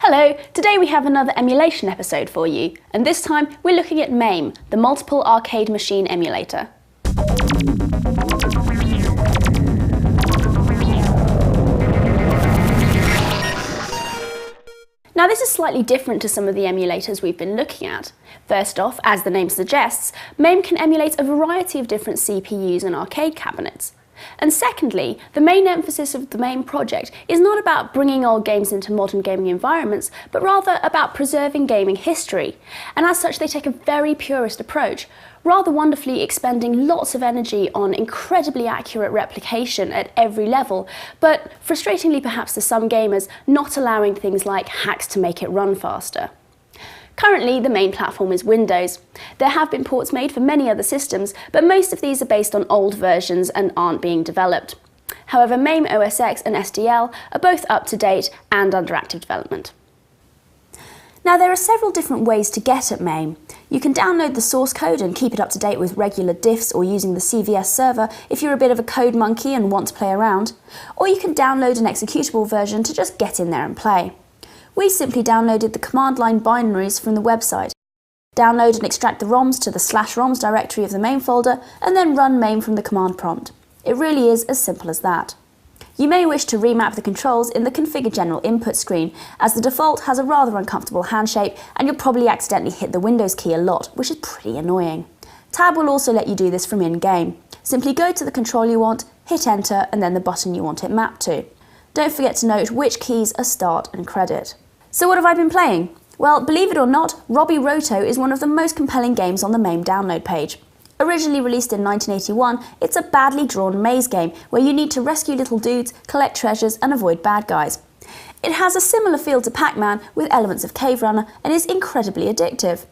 Hello, today we have another emulation episode for you, and this time we're looking at Mame, the multiple arcade machine emulator. Now this is slightly different to some of the emulators we've been looking at. First off, as the name suggests, Mame can emulate a variety of different CPUs and arcade cabinets. And secondly, the main emphasis of the Mame project is not about bringing old games into modern gaming environments, but rather about preserving gaming history. And as such, they take a very purist approach, rather wonderfully expending lots of energy on incredibly accurate replication at every level, but frustratingly perhaps to some gamers, not allowing things like hacks to make it run faster. Currently, the main platform is Windows. There have been ports made for many other systems, but most of these are based on old versions and aren't being developed. However, Mame OS X and SDL are both up to date and under active development. Now, there are several different ways to get at Mame. You can download the source code and keep it up to date with regular diffs or using the CVS server if you're a bit of a code monkey and want to play around. Or you can download an executable version to just get in there and play. We simply downloaded the command line binaries from the website. Download and extract the ROMs to the /ROMs directory of the Mame folder, and then run Mame from the command prompt. It really is as simple as that. You may wish to remap the controls in the Configure General input screen, as the default has a rather uncomfortable hand shape and you'll probably accidentally hit the Windows key a lot, which is pretty annoying. Tab will also let you do this from in-game. Simply go to the control you want, hit enter, and then the button you want it mapped to. Don't forget to note which keys are start and credit. So what have I been playing? Well, believe it or not, Robbie Roto is one of the most compelling games on the Mame download page. Originally released in 1981, it's a badly drawn maze game where you need to rescue little dudes, collect treasures and avoid bad guys. It has a similar feel to Pac-Man with elements of Cave Runner and is incredibly addictive.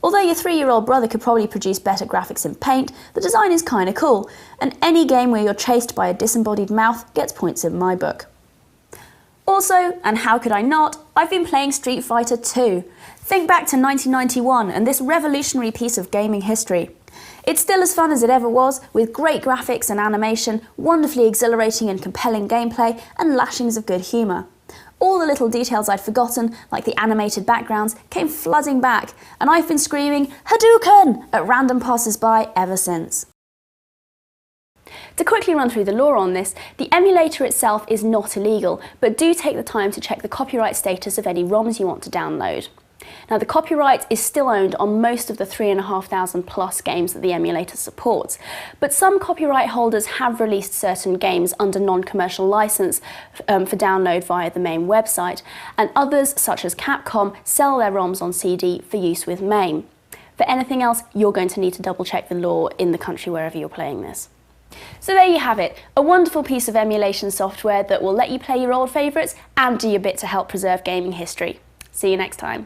Although your 3-year-old brother could probably produce better graphics in Paint, the design is kinda cool, and any game where you're chased by a disembodied mouth gets points in my book. Also, and how could I not, I've been playing Street Fighter 2. Think back to 1991 and this revolutionary piece of gaming history. It's still as fun as it ever was, with great graphics and animation, wonderfully exhilarating and compelling gameplay, and lashings of good humour. All the little details I'd forgotten, like the animated backgrounds, came flooding back, and I've been screaming Hadouken at random passers-by ever since. To quickly run through the law on this, the emulator itself is not illegal, but do take the time to check the copyright status of any ROMs you want to download. Now, the copyright is still owned on most of the 3,500 plus games that the emulator supports, but some copyright holders have released certain games under non-commercial license for download via the Mame website, and others, such as Capcom, sell their ROMs on CD for use with Mame. For anything else, you're going to need to double check the law in the country wherever you're playing this. So there you have it, a wonderful piece of emulation software that will let you play your old favourites and do your bit to help preserve gaming history. See you next time.